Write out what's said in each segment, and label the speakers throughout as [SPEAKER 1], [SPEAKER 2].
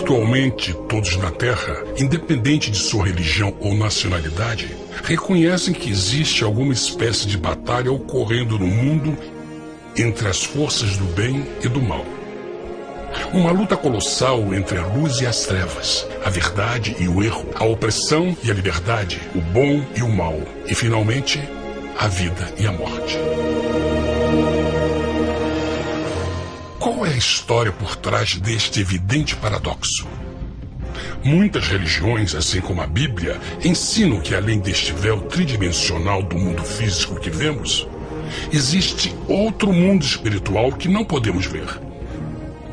[SPEAKER 1] Virtualmente todos na Terra, independente de sua religião ou nacionalidade, reconhecem que existe alguma espécie de batalha ocorrendo no mundo entre as forças do bem e do mal. Uma luta colossal entre a luz e as trevas, a verdade e o erro, a opressão e a liberdade, o bom e o mal, e finalmente, a vida e a morte. Qual é a história por trás deste evidente paradoxo? Muitas religiões, assim como a Bíblia, ensinam que além deste véu tridimensional do mundo físico que vemos, existe outro mundo espiritual que não podemos ver.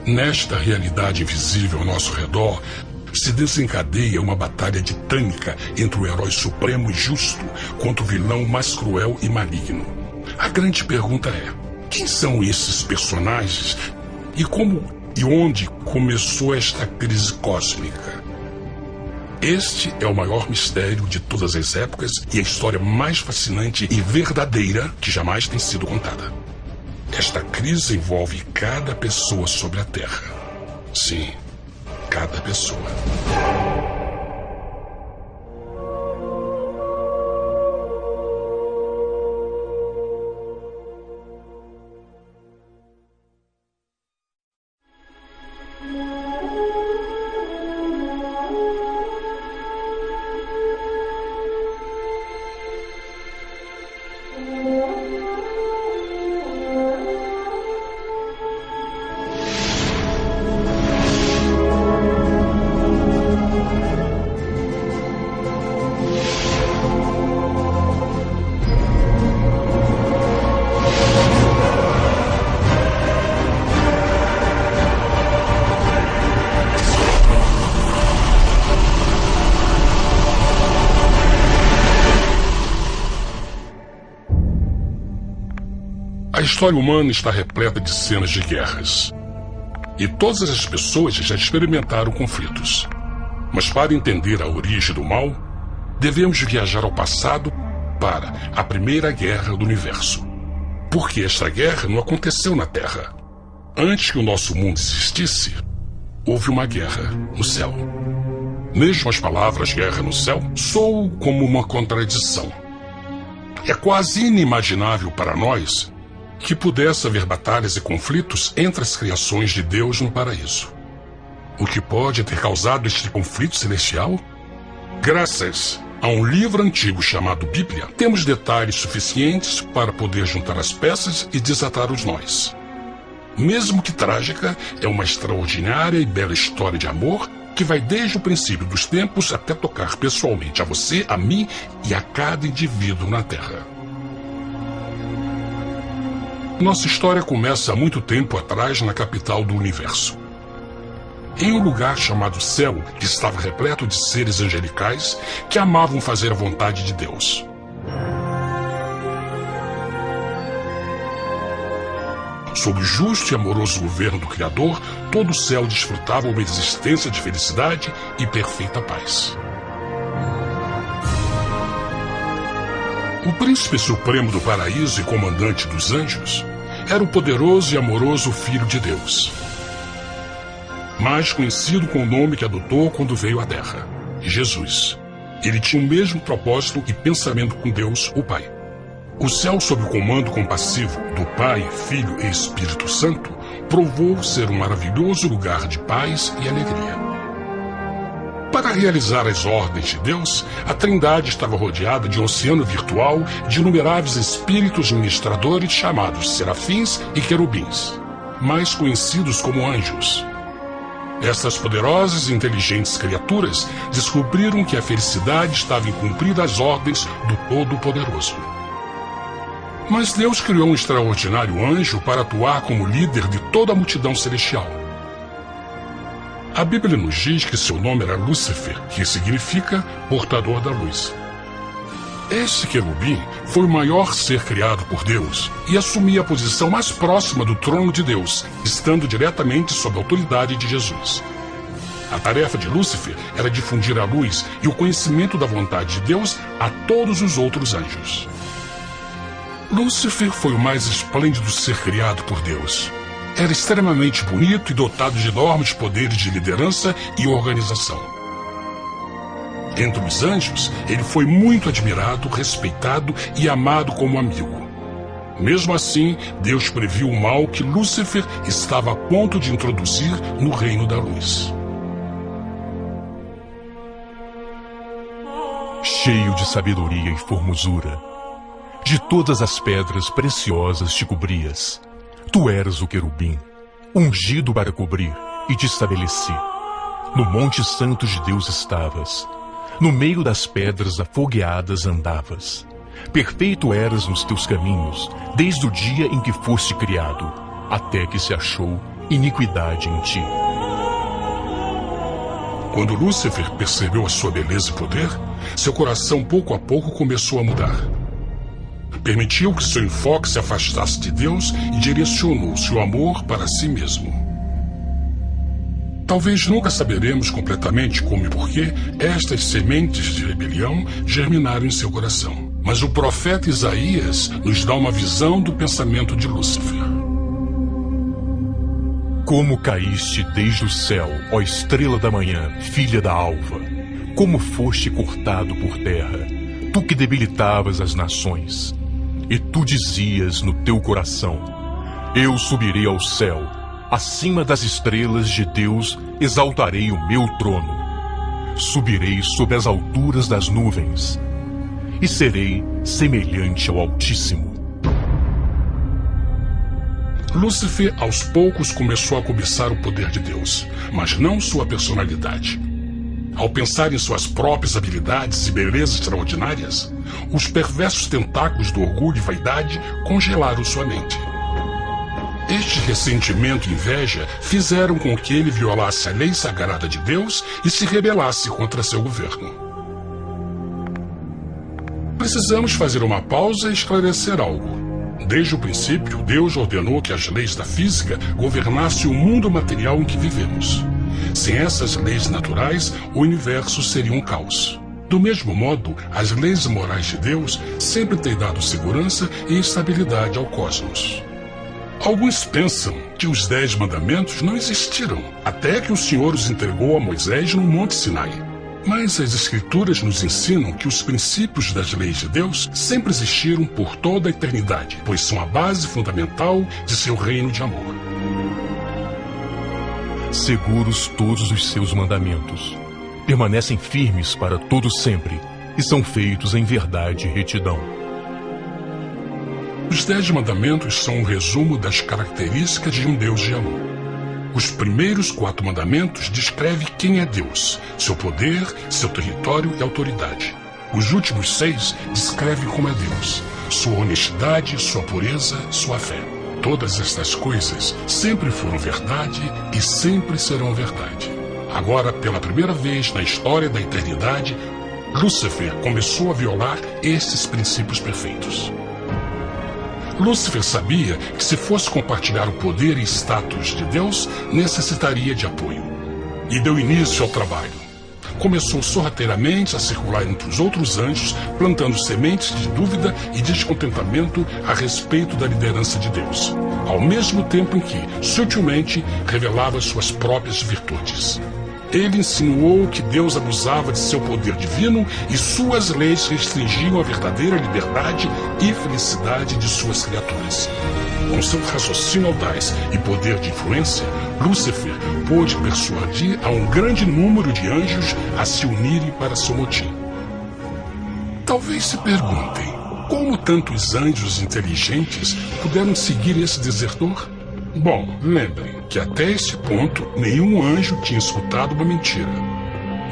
[SPEAKER 1] Nesta realidade invisível ao nosso redor, se desencadeia uma batalha titânica entre o herói supremo e justo contra o vilão mais cruel e maligno. A grande pergunta é: quem são esses personagens e como e onde começou esta crise cósmica? Este é o maior mistério de todas as épocas e a história mais fascinante e verdadeira que jamais tem sido contada. Esta crise envolve cada pessoa sobre a Terra. Sim, cada pessoa. A história humana está repleta de cenas de guerras. E todas as pessoas já experimentaram conflitos. Mas para entender a origem do mal, devemos viajar ao passado para a Primeira Guerra do Universo. Porque esta guerra não aconteceu na Terra. Antes que o nosso mundo existisse, houve uma guerra no céu. Mesmo as palavras guerra no céu soam como uma contradição. É quase inimaginável para nós que pudesse haver batalhas e conflitos entre as criações de Deus no paraíso. O que pode ter causado este conflito celestial? Graças a um livro antigo chamado Bíblia, temos detalhes suficientes para poder juntar as peças e desatar os nós. Mesmo que trágica, é uma extraordinária e bela história de amor que vai desde o princípio dos tempos até tocar pessoalmente a você, a mim e a cada indivíduo na Terra. Nossa história começa há muito tempo atrás na capital do universo. Em um lugar chamado Céu, que estava repleto de seres angelicais que amavam fazer a vontade de Deus. Sob o justo e amoroso governo do Criador, todo o céu desfrutava uma existência de felicidade e perfeita paz. O príncipe supremo do paraíso e comandante dos anjos era o poderoso e amoroso Filho de Deus, mais conhecido com o nome que adotou quando veio à Terra, Jesus. Ele tinha o mesmo propósito e pensamento com Deus, o Pai. O céu, sob o comando compassivo do Pai, Filho e Espírito Santo, provou ser um maravilhoso lugar de paz e alegria. Para realizar as ordens de Deus, a Trindade estava rodeada de um oceano virtual de inumeráveis espíritos ministradores chamados serafins e querubins, mais conhecidos como anjos. Essas poderosas e inteligentes criaturas descobriram que a felicidade estava em cumprir as ordens do Todo-Poderoso. Mas Deus criou um extraordinário anjo para atuar como líder de toda a multidão celestial. A Bíblia nos diz que seu nome era Lúcifer, que significa portador da luz. Esse querubim foi o maior ser criado por Deus e assumia a posição mais próxima do trono de Deus, estando diretamente sob a autoridade de Jesus. A tarefa de Lúcifer era difundir a luz e o conhecimento da vontade de Deus a todos os outros anjos. Lúcifer foi o mais esplêndido ser criado por Deus. Era extremamente bonito e dotado de enormes poderes de liderança e organização. Entre os anjos, ele foi muito admirado, respeitado e amado como amigo. Mesmo assim, Deus previu o mal que Lúcifer estava a ponto de introduzir no reino da luz.
[SPEAKER 2] Cheio de sabedoria e formosura, de todas as pedras preciosas te cobrias. Tu eras o querubim, ungido para cobrir, e te estabeleci. No monte santo de Deus estavas. No meio das pedras afogueadas andavas. Perfeito eras nos teus caminhos, desde o dia em que foste criado, até que se achou iniquidade em ti.
[SPEAKER 1] Quando Lúcifer percebeu a sua beleza e poder, seu coração pouco a pouco começou a mudar. Permitiu que seu enfoque se afastasse de Deus e direcionou seu amor para si mesmo. Talvez nunca saberemos completamente como e porquê estas sementes de rebelião germinaram em seu coração. Mas o profeta Isaías nos dá uma visão do pensamento de Lúcifer.
[SPEAKER 2] Como caíste desde o céu, ó estrela da manhã, filha da alva, como foste cortado por terra, tu que debilitavas as nações. E tu dizias no teu coração: eu subirei ao céu, acima das estrelas de Deus exaltarei o meu trono. Subirei sobre as alturas das nuvens, e serei semelhante ao Altíssimo.
[SPEAKER 1] Lúcifer, aos poucos, começou a cobiçar o poder de Deus, mas não sua personalidade. Ao pensar em suas próprias habilidades e belezas extraordinárias, os perversos tentáculos do orgulho e vaidade congelaram sua mente. Este ressentimento e inveja fizeram com que ele violasse a lei sagrada de Deus e se rebelasse contra seu governo. Precisamos fazer uma pausa e esclarecer algo. Desde o princípio, Deus ordenou que as leis da física governassem o mundo material em que vivemos. Sem essas leis naturais, o universo seria um caos. Do mesmo modo, as leis morais de Deus sempre têm dado segurança e estabilidade ao cosmos. Alguns pensam que os 10 mandamentos não existiram, até que o Senhor os entregou a Moisés no Monte Sinai. Mas as Escrituras nos ensinam que os princípios das leis de Deus sempre existiram por toda a eternidade, pois são a base fundamental de seu reino de amor.
[SPEAKER 2] Seguros todos os seus mandamentos, permanecem firmes para todo sempre e são feitos em verdade e retidão.
[SPEAKER 1] Os 10 mandamentos são um resumo das características de um Deus de amor. Os primeiros 4 mandamentos descrevem quem é Deus, seu poder, seu território e autoridade. Os últimos 6 descrevem como é Deus, sua honestidade, sua pureza, sua fé. Todas estas coisas sempre foram verdade e sempre serão verdade. Agora, pela primeira vez na história da eternidade, Lúcifer começou a violar esses princípios perfeitos. Lúcifer sabia que se fosse compartilhar o poder e status de Deus, necessitaria de apoio. E deu início ao trabalho. Começou sorrateiramente a circular entre os outros anjos, plantando sementes de dúvida e descontentamento a respeito da liderança de Deus, ao mesmo tempo em que, sutilmente, revelava suas próprias virtudes. Ele insinuou que Deus abusava de seu poder divino e suas leis restringiam a verdadeira liberdade e felicidade de suas criaturas. Com seu raciocínio audaz e poder de influência, Lúcifer pôde persuadir a um grande número de anjos a se unirem para seu motim. Talvez se perguntem, como tantos anjos inteligentes puderam seguir esse desertor? Bom, lembrem que até este ponto nenhum anjo tinha escutado uma mentira.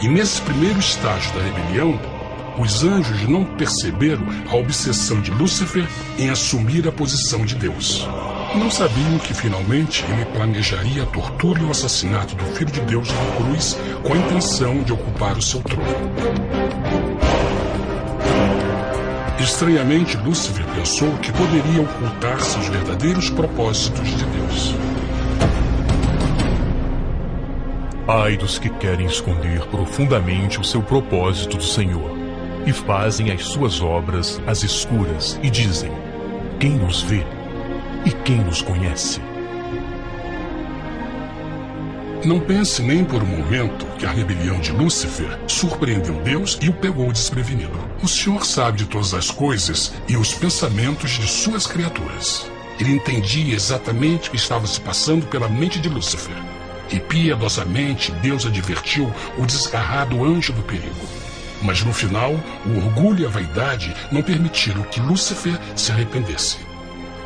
[SPEAKER 1] E nesse primeiro estágio da rebelião, os anjos não perceberam a obsessão de Lúcifer em assumir a posição de Deus. Não sabiam que finalmente ele planejaria a tortura e o assassinato do Filho de Deus na cruz com a intenção de ocupar o seu trono. Estranhamente, Lúcifer pensou que poderia ocultar seus verdadeiros propósitos de Deus.
[SPEAKER 2] Ai dos que querem esconder profundamente o seu propósito do Senhor e fazem as suas obras às escuras e dizem: quem nos vê e quem nos conhece?
[SPEAKER 1] Não pense nem por um momento que a rebelião de Lúcifer surpreendeu Deus e o pegou desprevenido. O Senhor sabe de todas as coisas e os pensamentos de suas criaturas. Ele entendia exatamente o que estava se passando pela mente de Lúcifer. E piedosamente Deus advertiu o desgarrado anjo do perigo. Mas no final, o orgulho e a vaidade não permitiram que Lúcifer se arrependesse.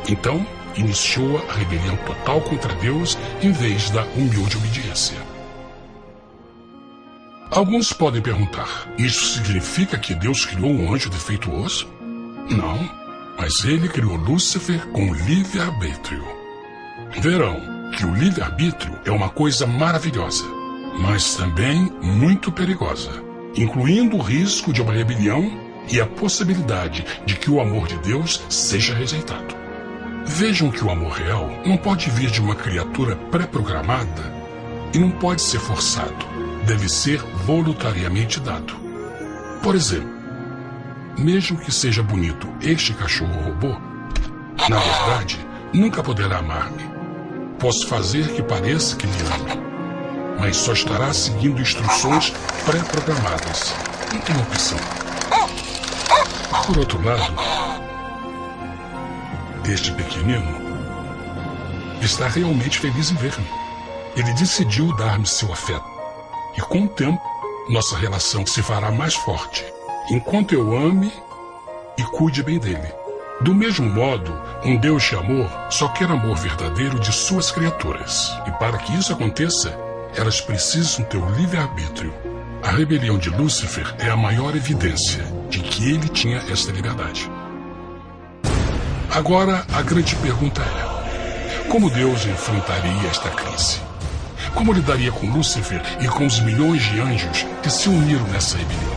[SPEAKER 1] Então, iniciou a rebelião total contra Deus em vez da humilde obediência. Alguns podem perguntar, isso significa que Deus criou um anjo defeituoso? Não, mas ele criou Lúcifer com livre-arbítrio. Verão que o livre-arbítrio é uma coisa maravilhosa, mas também muito perigosa, incluindo o risco de uma rebelião e a possibilidade de que o amor de Deus seja rejeitado. Vejam que o amor real não pode vir de uma criatura pré-programada e não pode ser forçado, deve ser voluntariamente dado. Por exemplo, mesmo que seja bonito este cachorro robô, na verdade, nunca poderá amar-me. Posso fazer que pareça que me ame, mas só estará seguindo instruções pré-programadas. Não tem opção. Por outro lado, este pequenino está realmente feliz em ver-me. Ele decidiu dar-me seu afeto. E com o tempo, nossa relação se fará mais forte, enquanto eu ame e cuide bem dele. Do mesmo modo, um Deus de amor só quer amor verdadeiro de suas criaturas. E para que isso aconteça, elas precisam ter o livre-arbítrio. A rebelião de Lúcifer é a maior evidência de que ele tinha esta liberdade. Agora, a grande pergunta é: como Deus enfrentaria esta crise? Como lidaria com Lúcifer e com os milhões de anjos que se uniram nessa rebelião?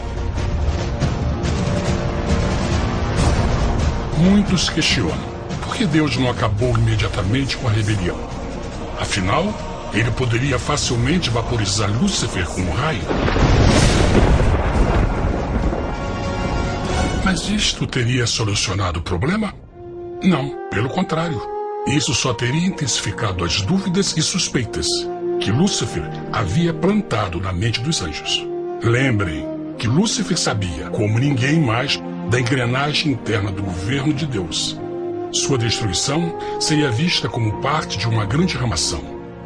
[SPEAKER 1] Muitos questionam por que Deus não acabou imediatamente com a rebelião. Afinal, ele poderia facilmente vaporizar Lúcifer com um raio. Mas isto teria solucionado o problema? Não, pelo contrário. Isso só teria intensificado as dúvidas e suspeitas que Lúcifer havia plantado na mente dos anjos. Lembrem que Lúcifer sabia, como ninguém mais, da engrenagem interna do governo de Deus. Sua destruição seria vista como parte de uma grande ramação,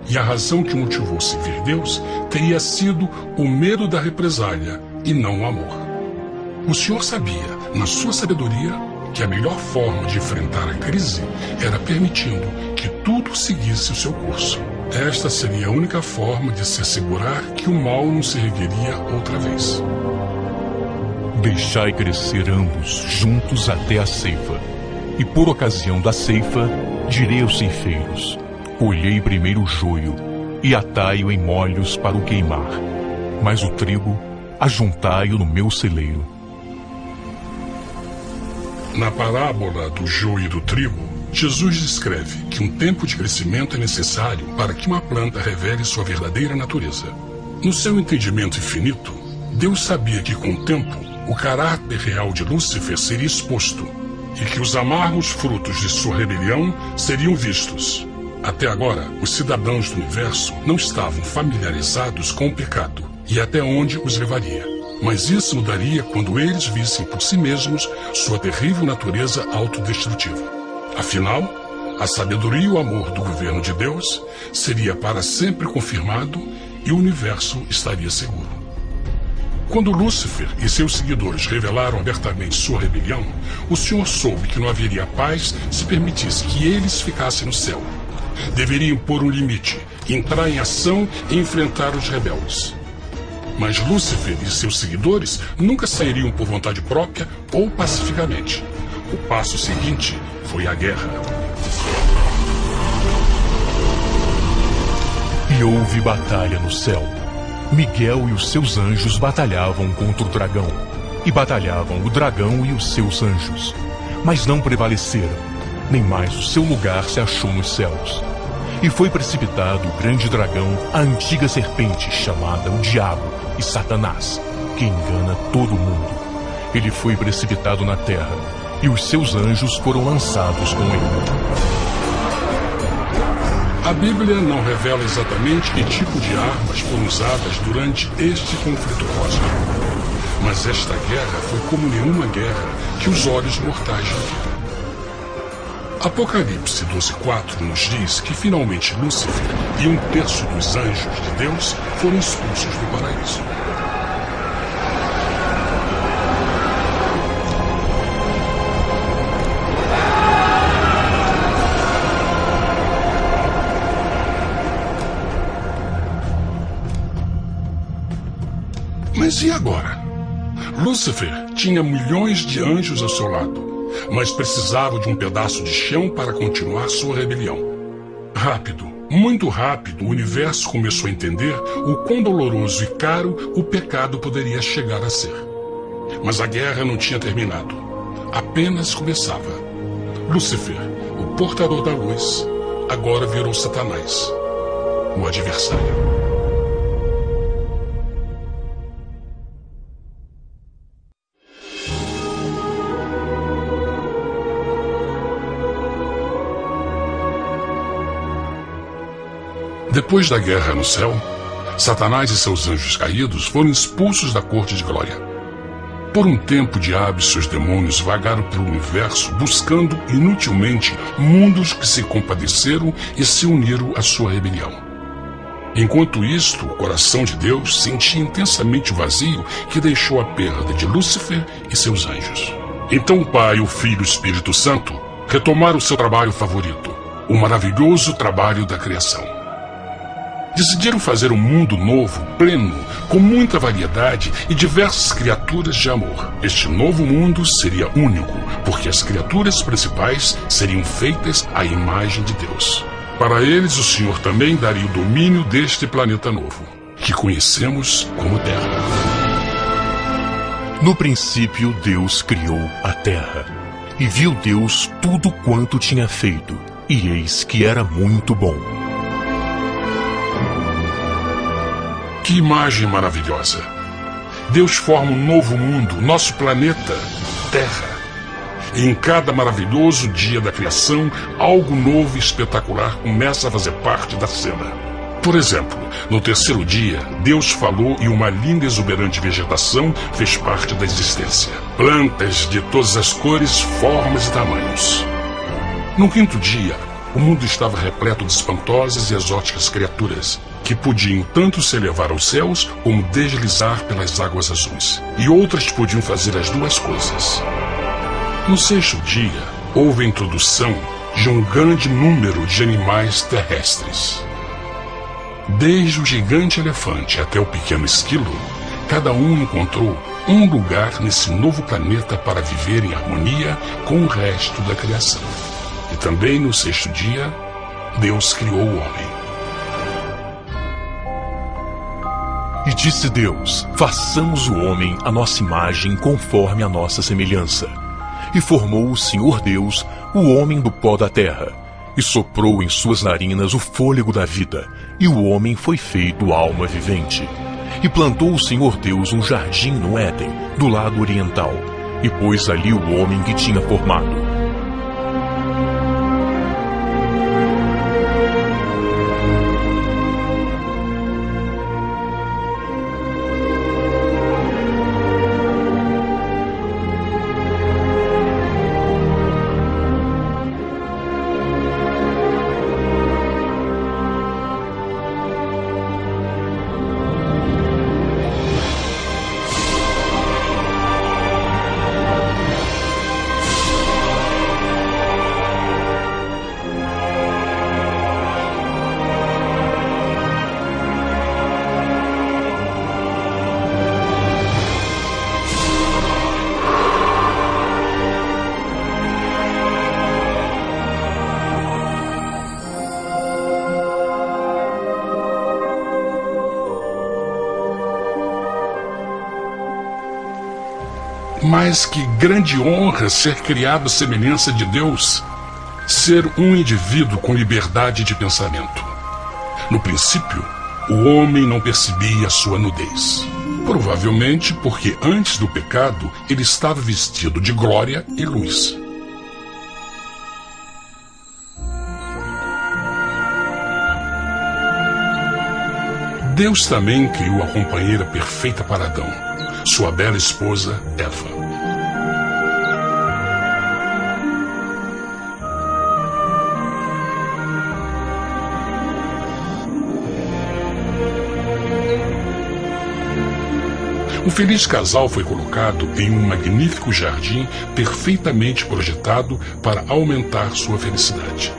[SPEAKER 1] e a razão que motivou servir Deus teria sido o medo da represália e não o amor. O Senhor sabia, na sua sabedoria, que a melhor forma de enfrentar a crise era permitindo que tudo seguisse o seu curso. Esta seria a única forma de se assegurar que o mal não se ergueria outra vez.
[SPEAKER 2] Deixai crescer ambos juntos até a ceifa. E por ocasião da ceifa, direi aos ceifeiros: colhei primeiro o joio, e atai-o em molhos para o queimar. Mas o trigo, ajuntai-o no meu celeiro.
[SPEAKER 1] Na parábola do joio e do trigo, Jesus descreve que um tempo de crescimento é necessário para que uma planta revele sua verdadeira natureza. No seu entendimento infinito, Deus sabia que com o tempo, o caráter real de Lúcifer seria exposto e que os amargos frutos de sua rebelião seriam vistos. Até agora, os cidadãos do universo não estavam familiarizados com o pecado e até onde os levaria. Mas isso mudaria quando eles vissem por si mesmos sua terrível natureza autodestrutiva. Afinal, a sabedoria e o amor do governo de Deus seria para sempre confirmado e o universo estaria seguro. Quando Lúcifer e seus seguidores revelaram abertamente sua rebelião, o Senhor soube que não haveria paz se permitisse que eles ficassem no céu. Deveriam pôr um limite, entrar em ação e enfrentar os rebeldes. Mas Lúcifer e seus seguidores nunca sairiam por vontade própria ou pacificamente. O passo seguinte foi a guerra.
[SPEAKER 2] E houve batalha no céu. Miguel e os seus anjos batalhavam contra o dragão. E batalhavam o dragão e os seus anjos. Mas não prevaleceram, nem mais o seu lugar se achou nos céus. E foi precipitado o grande dragão, a antiga serpente chamada o Diabo e Satanás, que engana todo mundo. Ele foi precipitado na terra, e os seus anjos foram lançados com ele.
[SPEAKER 1] A Bíblia não revela exatamente que tipo de armas foram usadas durante este conflito cósmico, mas esta guerra foi como nenhuma guerra que os olhos mortais já viram. Apocalipse 12:4 nos diz que finalmente Lúcifer e 1/3 dos anjos de Deus foram expulsos do paraíso. Mas e agora? Lúcifer tinha milhões de anjos ao seu lado, mas precisava de um pedaço de chão para continuar sua rebelião. Rápido, muito rápido, o universo começou a entender o quão doloroso e caro o pecado poderia chegar a ser. Mas a guerra não tinha terminado. Apenas começava. Lúcifer, o portador da luz, agora virou Satanás, o adversário. Depois da guerra no céu, Satanás e seus anjos caídos foram expulsos da corte de glória. Por um tempo, o diabo e seus demônios vagaram pelo universo buscando inutilmente mundos que se compadeceram e se uniram à sua rebelião. Enquanto isto, o coração de Deus sentia intensamente o vazio que deixou a perda de Lúcifer e seus anjos. Então o Pai, o Filho e o Espírito Santo retomaram seu trabalho favorito, o maravilhoso trabalho da criação. Decidiram fazer um mundo novo, pleno, com muita variedade e diversas criaturas de amor. Este novo mundo seria único, porque as criaturas principais seriam feitas à imagem de Deus. Para eles, o Senhor também daria o domínio deste planeta novo, que conhecemos como Terra.
[SPEAKER 2] No princípio, Deus criou a terra. E viu Deus tudo quanto tinha feito, e eis que era muito bom.
[SPEAKER 1] Que imagem maravilhosa! Deus forma um novo mundo, nosso planeta, Terra. E em cada maravilhoso dia da criação, algo novo e espetacular começa a fazer parte da cena. Por exemplo, no terceiro dia, Deus falou e uma linda e exuberante vegetação fez parte da existência. Plantas de todas as cores, formas e tamanhos. No quinto dia, o mundo estava repleto de espantosas e exóticas criaturas, que podiam tanto se elevar aos céus como deslizar pelas águas azuis. E outras podiam fazer as duas coisas. No sexto dia, houve a introdução de um grande número de animais terrestres. Desde o gigante elefante até o pequeno esquilo, cada um encontrou um lugar nesse novo planeta para viver em harmonia com o resto da criação. E também no sexto dia, Deus criou o homem.
[SPEAKER 2] E disse Deus: façamos o homem à nossa imagem conforme a nossa semelhança. E formou o Senhor Deus o homem do pó da terra, e soprou em suas narinas o fôlego da vida, e o homem foi feito alma vivente. E plantou o Senhor Deus um jardim no Éden, do lado oriental, e pôs ali o homem que tinha formado.
[SPEAKER 1] Mas que grande honra ser criado à semelhança de Deus, ser um indivíduo com liberdade de pensamento. No princípio, o homem não percebia a sua nudez. Provavelmente porque antes do pecado ele estava vestido de glória e luz. Deus também criou a companheira perfeita para Adão, sua bela esposa, Eva. O feliz casal foi colocado em um magnífico jardim perfeitamente projetado para aumentar sua felicidade.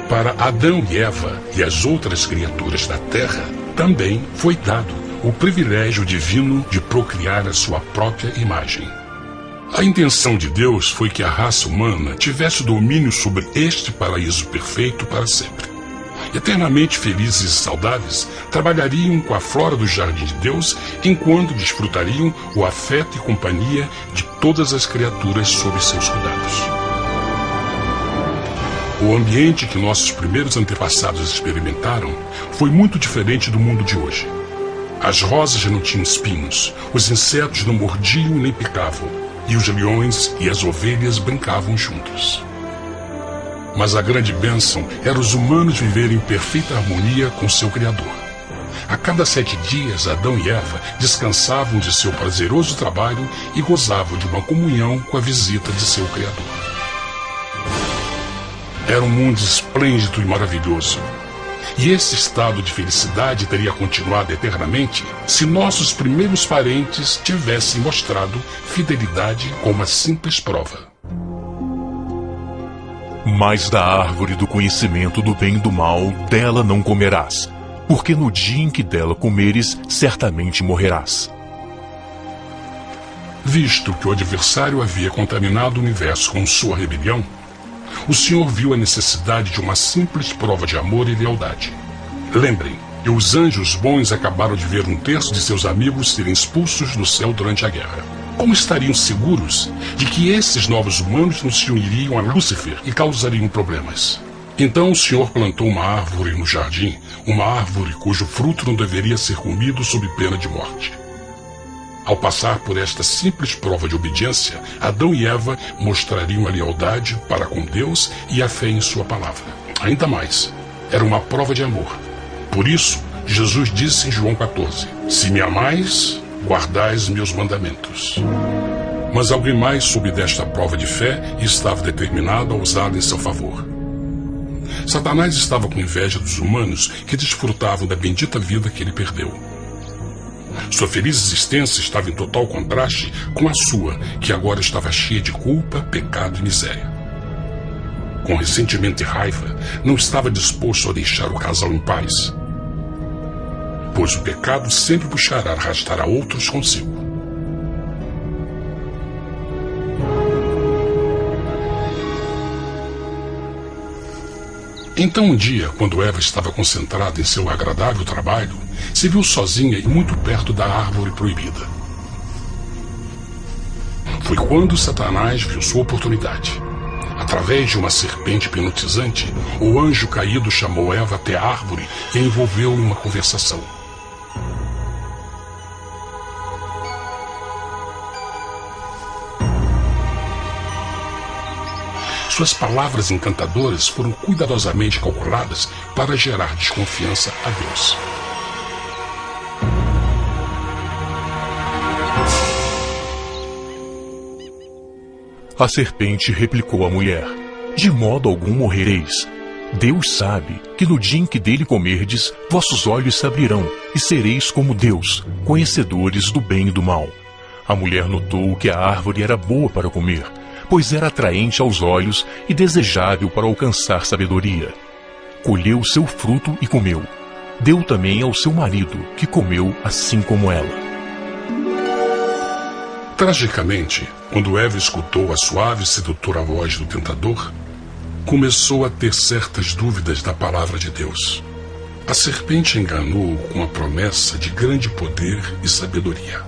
[SPEAKER 1] Para Adão e Eva e as outras criaturas da terra, também foi dado o privilégio divino de procriar a sua própria imagem. A intenção de Deus foi que a raça humana tivesse domínio sobre este paraíso perfeito para sempre. Eternamente felizes e saudáveis, trabalhariam com a flora do jardim de Deus enquanto desfrutariam o afeto e companhia de todas as criaturas sob seus cuidados. O ambiente que nossos primeiros antepassados experimentaram foi muito diferente do mundo de hoje. As rosas não tinham espinhos, os insetos não mordiam nem picavam, e os leões e as ovelhas brincavam juntos. Mas a grande bênção era os humanos viverem em perfeita harmonia com seu Criador. A cada 7 dias, Adão e Eva descansavam de seu prazeroso trabalho e gozavam de uma comunhão com a visita de seu Criador. Era um mundo esplêndido e maravilhoso. E esse estado de felicidade teria continuado eternamente se nossos primeiros parentes tivessem mostrado fidelidade com uma simples prova.
[SPEAKER 2] Mas da árvore do conhecimento do bem e do mal, dela não comerás, porque no dia em que dela comeres, certamente morrerás.
[SPEAKER 1] Visto que o adversário havia contaminado o universo com sua rebelião, o Senhor viu a necessidade de uma simples prova de amor e lealdade. Lembrem que os anjos bons acabaram de ver 1/3 de seus amigos serem expulsos do céu durante a guerra. Como estariam seguros de que esses novos humanos não se uniriam a Lúcifer e causariam problemas? Então o Senhor plantou uma árvore no jardim, uma árvore cujo fruto não deveria ser comido sob pena de morte. Ao passar por esta simples prova de obediência, Adão e Eva mostrariam a lealdade para com Deus e a fé em sua palavra. Ainda mais, era uma prova de amor. Por isso, Jesus disse em João 14, se me amais, guardais meus mandamentos. Mas alguém mais soube desta prova de fé e estava determinado a usá-la em seu favor. Satanás estava com inveja dos humanos que desfrutavam da bendita vida que ele perdeu. Sua feliz existência estava em total contraste com a sua, que agora estava cheia de culpa, pecado e miséria. Com ressentimento e raiva, não estava disposto a deixar o casal em paz, pois o pecado sempre buscará arrastar a outros consigo. Então um dia, quando Eva estava concentrada em seu agradável trabalho, se viu sozinha e muito perto da árvore proibida. Foi quando Satanás viu sua oportunidade. Através de uma serpente hipnotizante, o anjo caído chamou Eva até a árvore e a envolveu em uma conversação. Suas palavras encantadoras foram cuidadosamente calculadas para gerar desconfiança a Deus.
[SPEAKER 2] A serpente replicou à mulher, de modo algum morrereis. Deus sabe que no dia em que dele comerdes, vossos olhos se abrirão, e sereis como Deus, conhecedores do bem e do mal. A mulher notou que a árvore era boa para comer, pois era atraente aos olhos e desejável para alcançar sabedoria. Colheu seu fruto e comeu. Deu também ao seu marido, que comeu assim como ela.
[SPEAKER 1] Tragicamente, quando Eva escutou a suave e sedutora voz do tentador, começou a ter certas dúvidas da palavra de Deus. A serpente enganou-o com a promessa de grande poder e sabedoria.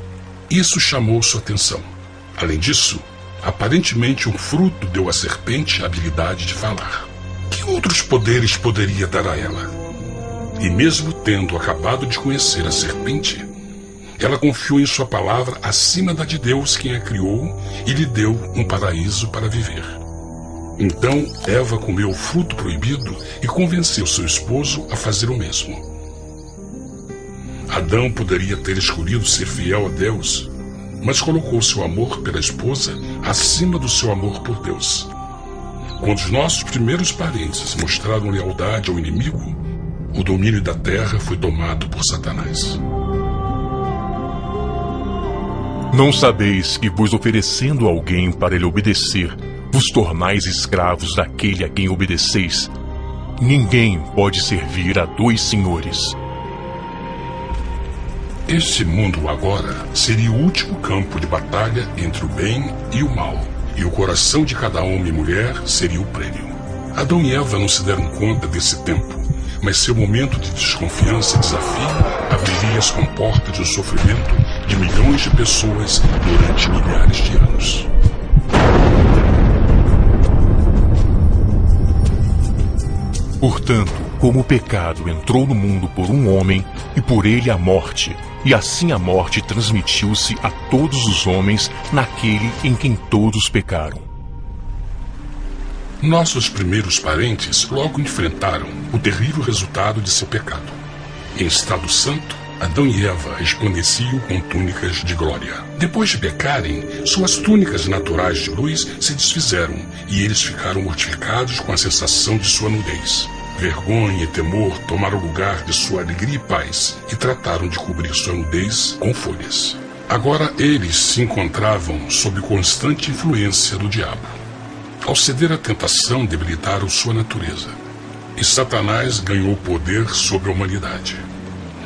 [SPEAKER 1] Isso chamou sua atenção. Além disso, aparentemente um fruto deu à serpente a habilidade de falar. Que outros poderes poderia dar a ela? E mesmo tendo acabado de conhecer a serpente, ela confiou em sua palavra acima da de Deus, quem a criou, e lhe deu um paraíso para viver. Então Eva comeu o fruto proibido e convenceu seu esposo a fazer o mesmo. Adão poderia ter escolhido ser fiel a Deus, mas colocou seu amor pela esposa acima do seu amor por Deus. Quando os nossos primeiros parentes mostraram lealdade ao inimigo, o domínio da terra foi tomado por Satanás.
[SPEAKER 2] Não sabeis que, vos oferecendo alguém para lhe obedecer, vos tornais escravos daquele a quem obedeceis? Ninguém pode servir a dois senhores.
[SPEAKER 1] Este mundo agora seria o último campo de batalha entre o bem e o mal, e o coração de cada homem e mulher seria o prêmio. Adão e Eva não se deram conta desse tempo, mas seu momento de desconfiança e desafio abriria as comportas do sofrimento de milhões de pessoas durante milhares de anos.
[SPEAKER 2] Portanto, como o pecado entrou no mundo por um homem, e por ele a morte, e assim a morte transmitiu-se a todos os homens naquele em quem todos pecaram.
[SPEAKER 1] Nossos primeiros parentes logo enfrentaram o terrível resultado de seu pecado. Em estado santo, Adão e Eva resplandeciam com túnicas de glória. Depois de pecarem, suas túnicas naturais de luz se desfizeram e eles ficaram mortificados com a sensação de sua nudez. Vergonha e temor tomaram lugar de sua alegria e paz e trataram de cobrir sua nudez com folhas. Agora eles se encontravam sob constante influência do diabo. Ao ceder à tentação, debilitaram sua natureza. E Satanás ganhou poder sobre a humanidade.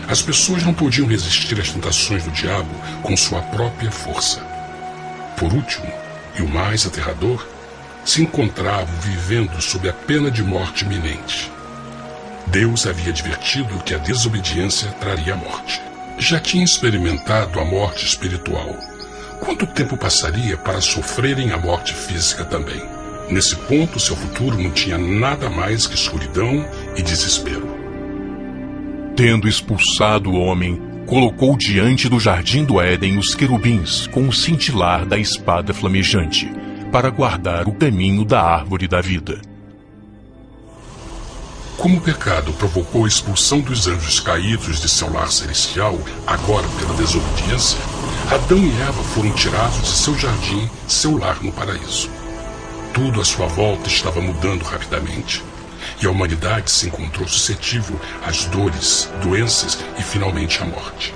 [SPEAKER 1] As pessoas não podiam resistir às tentações do diabo com sua própria força. Por último, e o mais aterrador, se encontravam vivendo sob a pena de morte iminente. Deus havia advertido que a desobediência traria a morte. Já tinha experimentado a morte espiritual. Quanto tempo passaria para sofrerem a morte física também? Nesse ponto, seu futuro não tinha nada mais que escuridão e desespero.
[SPEAKER 2] Tendo expulsado o homem, colocou diante do jardim do Éden os querubins com o cintilar da espada flamejante, para guardar o caminho da árvore da vida.
[SPEAKER 1] Como o pecado provocou a expulsão dos anjos caídos de seu lar celestial, agora pela desobediência, Adão e Eva foram tirados de seu jardim, seu lar no paraíso. Tudo à sua volta estava mudando rapidamente, e a humanidade se encontrou suscetível às dores, doenças e finalmente à morte.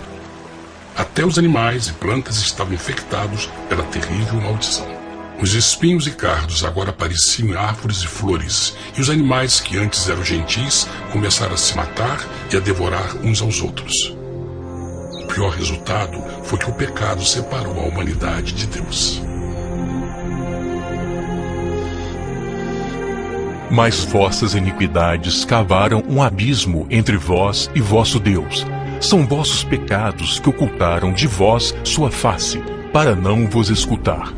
[SPEAKER 1] Até os animais e plantas estavam infectados pela terrível maldição. Os espinhos e cardos agora pareciam em árvores e flores, e os animais que antes eram gentis começaram a se matar e a devorar uns aos outros. O pior resultado foi que o pecado separou a humanidade de Deus.
[SPEAKER 2] Mas vossas iniquidades cavaram um abismo entre vós e vosso Deus. São vossos pecados que ocultaram de vós sua face, para não vos escutar.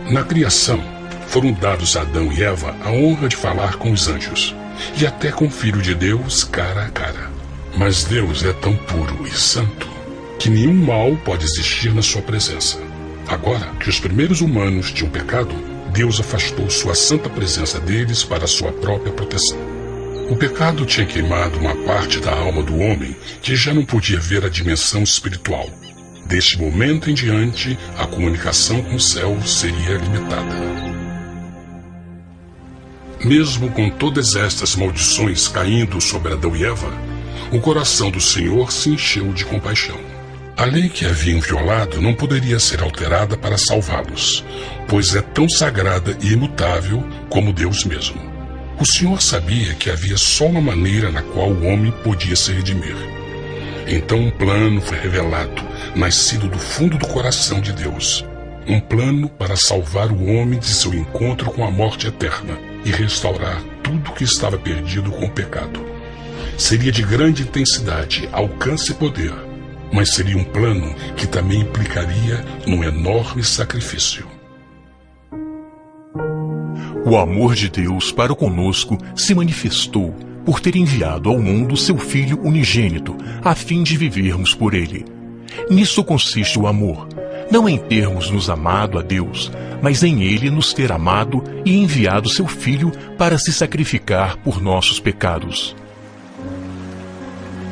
[SPEAKER 1] Na criação, foram dados a Adão e Eva a honra de falar com os anjos, e até com o Filho de Deus cara a cara. Mas Deus é tão puro e santo que nenhum mal pode existir na sua presença. Agora que os primeiros humanos tinham pecado, Deus afastou sua santa presença deles para sua própria proteção. O pecado tinha queimado uma parte da alma do homem que já não podia ver a dimensão espiritual. Deste momento em diante, a comunicação com o céu seria limitada. Mesmo com todas estas maldições caindo sobre Adão e Eva, o coração do Senhor se encheu de compaixão. A lei que haviam violado não poderia ser alterada para salvá-los, pois é tão sagrada e imutável como Deus mesmo. O Senhor sabia que havia só uma maneira na qual o homem podia se redimir. Então um plano foi revelado, nascido do fundo do coração de Deus. Um plano para salvar o homem de seu encontro com a morte eterna e restaurar tudo que estava perdido com o pecado. Seria de grande intensidade, alcance e poder, mas seria um plano que também implicaria num enorme sacrifício.
[SPEAKER 2] O amor de Deus para conosco se manifestou por ter enviado ao mundo seu Filho unigênito, a fim de vivermos por ele. Nisso consiste o amor, não em termos nos amado a Deus, mas em ele nos ter amado e enviado seu Filho para se sacrificar por nossos pecados.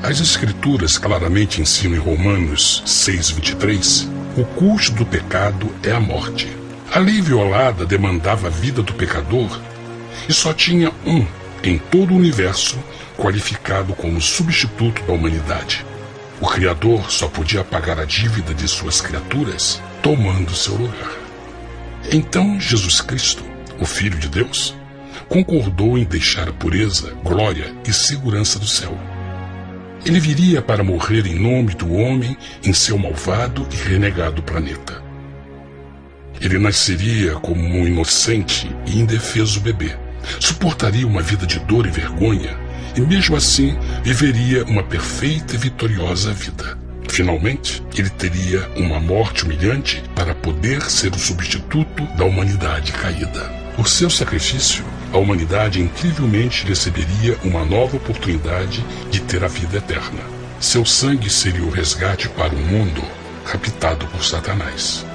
[SPEAKER 1] As Escrituras claramente ensinam em Romanos 6:23, o custo do pecado é a morte. A lei violada demandava a vida do pecador e só tinha um em todo o universo qualificado como substituto da humanidade. O Criador só podia pagar a dívida de suas criaturas tomando seu lugar. Então Jesus Cristo, o Filho de Deus, concordou em deixar a pureza, glória e segurança do céu. Ele viria para morrer em nome do homem em seu malvado e renegado planeta. Ele nasceria como um inocente e indefeso bebê, suportaria uma vida de dor e vergonha e mesmo assim viveria uma perfeita e vitoriosa vida. Finalmente, ele teria uma morte humilhante para poder ser o substituto da humanidade caída. Por seu sacrifício, a humanidade incrivelmente receberia uma nova oportunidade de ter a vida eterna. Seu sangue seria o resgate para um mundo raptado por Satanás.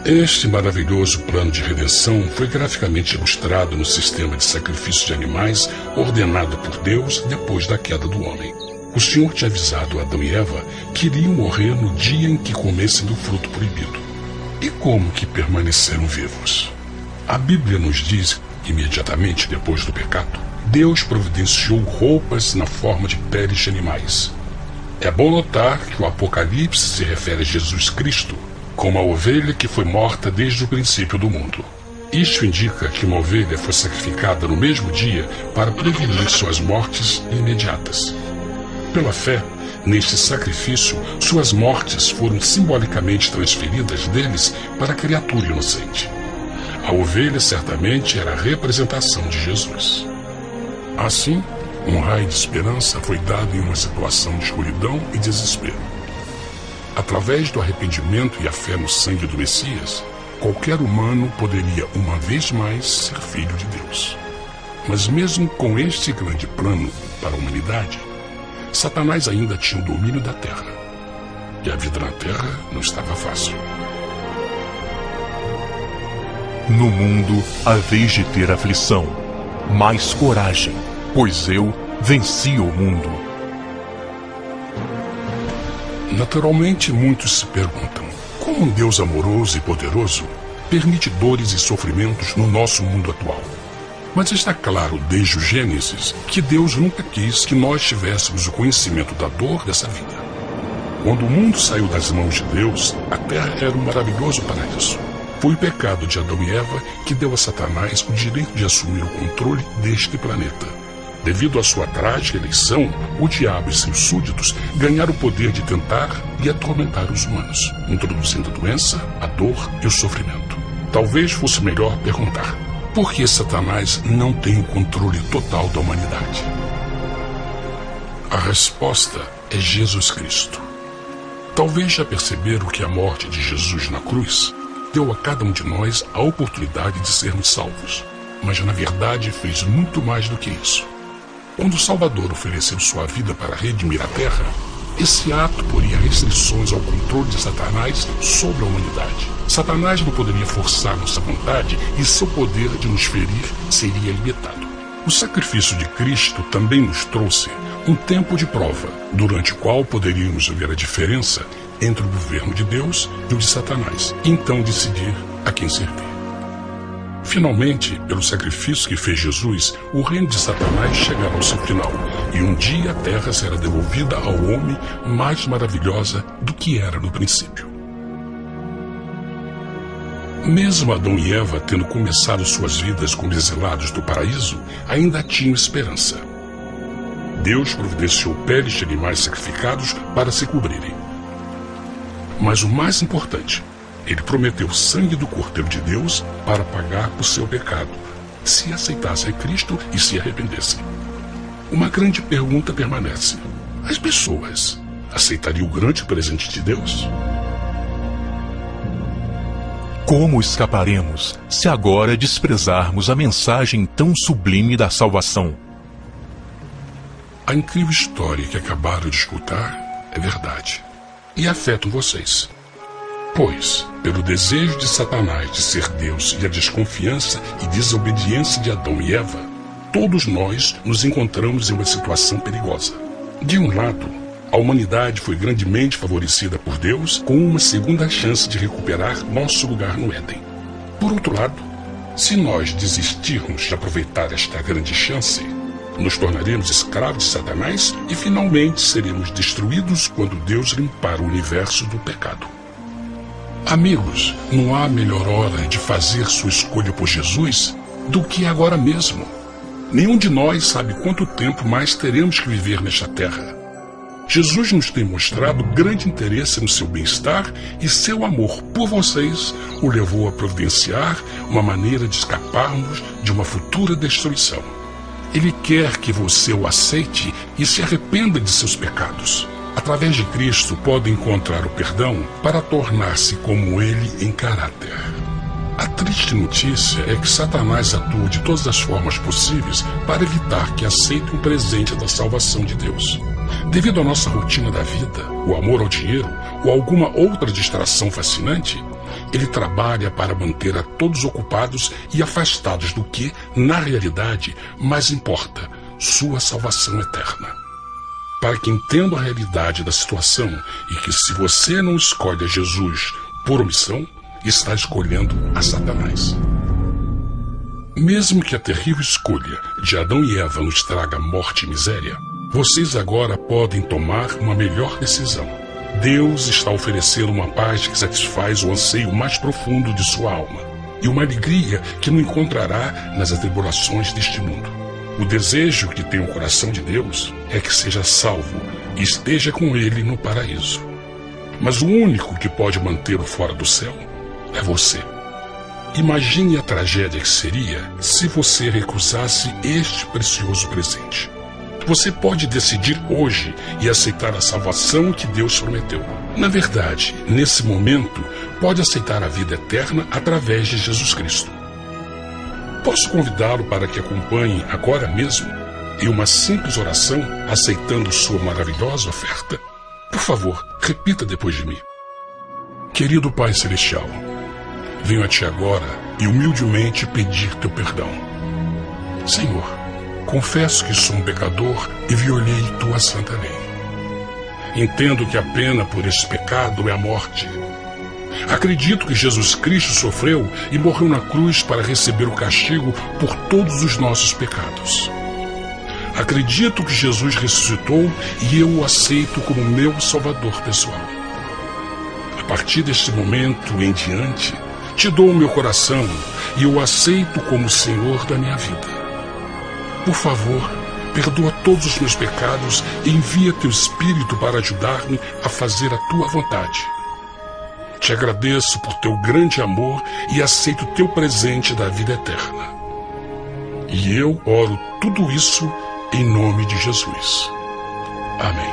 [SPEAKER 1] Este maravilhoso plano de redenção foi graficamente ilustrado no sistema de sacrifício de animais ordenado por Deus depois da queda do homem. O Senhor tinha avisado Adão e Eva que iriam morrer no dia em que comessem do fruto proibido. E como que permaneceram vivos? A Bíblia nos diz que imediatamente depois do pecado, Deus providenciou roupas na forma de peles de animais. É bom notar que o Apocalipse se refere a Jesus Cristo como a ovelha que foi morta desde o princípio do mundo. Isto indica que uma ovelha foi sacrificada no mesmo dia para prevenir suas mortes imediatas. Pela fé, neste sacrifício, suas mortes foram simbolicamente transferidas deles para a criatura inocente. A ovelha certamente era a representação de Jesus. Assim, um raio de esperança foi dado em uma situação de escuridão e desespero. Através do arrependimento e a fé no sangue do Messias, qualquer humano poderia uma vez mais ser filho de Deus. Mas mesmo com este grande plano para a humanidade, Satanás ainda tinha o domínio da terra. E a vida na terra não estava fácil.
[SPEAKER 2] No mundo haveis de ter aflição, mas coragem, pois eu venci o mundo.
[SPEAKER 1] Naturalmente, muitos se perguntam, como um Deus amoroso e poderoso permite dores e sofrimentos no nosso mundo atual? Mas está claro desde o Gênesis que Deus nunca quis que nós tivéssemos o conhecimento da dor dessa vida. Quando o mundo saiu das mãos de Deus, a terra era um maravilhoso paraíso. Foi o pecado de Adão e Eva que deu a Satanás o direito de assumir o controle deste planeta. Devido à sua trágica eleição, o diabo e seus súditos ganharam o poder de tentar e atormentar os humanos, introduzindo a doença, a dor e o sofrimento. Talvez fosse melhor perguntar: por que Satanás não tem o controle total da humanidade? A resposta é Jesus Cristo. Talvez já perceberam que a morte de Jesus na cruz deu a cada um de nós a oportunidade de sermos salvos, mas na verdade fez muito mais do que isso. Quando o Salvador ofereceu sua vida para redimir a terra, esse ato poria restrições ao controle de Satanás sobre a humanidade. Satanás não poderia forçar nossa vontade e seu poder de nos ferir seria limitado. O sacrifício de Cristo também nos trouxe um tempo de prova, durante o qual poderíamos ver a diferença entre o governo de Deus e o de Satanás, e então decidir a quem servir. Finalmente, pelo sacrifício que fez Jesus, o reino de Satanás chegará ao seu final, e um dia a terra será devolvida ao homem mais maravilhosa do que era no princípio. Mesmo Adão e Eva tendo começado suas vidas como exilados do paraíso, ainda tinham esperança. Deus providenciou peles de animais sacrificados para se cobrirem. Mas o mais importante, ele prometeu o sangue do Cordeiro de Deus para pagar por seu pecado, se aceitassem a Cristo e se arrependessem. Uma grande pergunta permanece: as pessoas aceitariam o grande presente de Deus?
[SPEAKER 2] Como escaparemos se agora desprezarmos a mensagem tão sublime da salvação?
[SPEAKER 1] A incrível história que acabaram de escutar é verdade e afeta vocês. Pois, pelo desejo de Satanás de ser Deus e a desconfiança e desobediência de Adão e Eva, todos nós nos encontramos em uma situação perigosa. De um lado, a humanidade foi grandemente favorecida por Deus com uma segunda chance de recuperar nosso lugar no Éden. Por outro lado, se nós desistirmos de aproveitar esta grande chance, nos tornaremos escravos de Satanás e finalmente seremos destruídos quando Deus limpar o universo do pecado. Amigos, não há melhor hora de fazer sua escolha por Jesus do que agora mesmo. Nenhum de nós sabe quanto tempo mais teremos que viver nesta terra. Jesus nos tem mostrado grande interesse no seu bem-estar e seu amor por vocês o levou a providenciar uma maneira de escaparmos de uma futura destruição. Ele quer que você o aceite e se arrependa de seus pecados. Através de Cristo, pode encontrar o perdão para tornar-se como Ele em caráter. A triste notícia é que Satanás atua de todas as formas possíveis para evitar que aceite o presente da salvação de Deus. Devido à nossa rotina da vida, o amor ao dinheiro ou alguma outra distração fascinante, ele trabalha para manter a todos ocupados e afastados do que, na realidade, mais importa, sua salvação eterna. Para que entenda a realidade da situação e que se você não escolhe a Jesus por omissão, está escolhendo a Satanás. Mesmo que a terrível escolha de Adão e Eva nos traga morte e miséria, vocês agora podem tomar uma melhor decisão. Deus está oferecendo uma paz que satisfaz o anseio mais profundo de sua alma e uma alegria que não encontrará nas atribulações deste mundo. O desejo que tem o coração de Deus é que seja salvo e esteja com Ele no paraíso. Mas o único que pode mantê-lo fora do céu é você. Imagine a tragédia que seria se você recusasse este precioso presente. Você pode decidir hoje e aceitar a salvação que Deus prometeu. Na verdade, nesse momento, pode aceitar a vida eterna através de Jesus Cristo. Posso convidá-lo para que acompanhe agora mesmo em uma simples oração, aceitando sua maravilhosa oferta? Por favor, repita depois de mim. Querido Pai Celestial, venho a Ti agora e humildemente pedir Teu perdão. Senhor, confesso que sou um pecador e violei Tua santa lei. Entendo que a pena por esse pecado é a morte. Acredito que Jesus Cristo sofreu e morreu na cruz para receber o castigo por todos os nossos pecados. Acredito que Jesus ressuscitou e eu o aceito como meu Salvador pessoal. A partir deste momento em diante, Te dou o meu coração e eu o aceito como Senhor da minha vida. Por favor, perdoa todos os meus pecados e envia Teu Espírito para ajudar-me a fazer a Tua vontade. Te agradeço por Teu grande amor e aceito Teu presente da vida eterna. E eu oro tudo isso em nome de Jesus. Amém.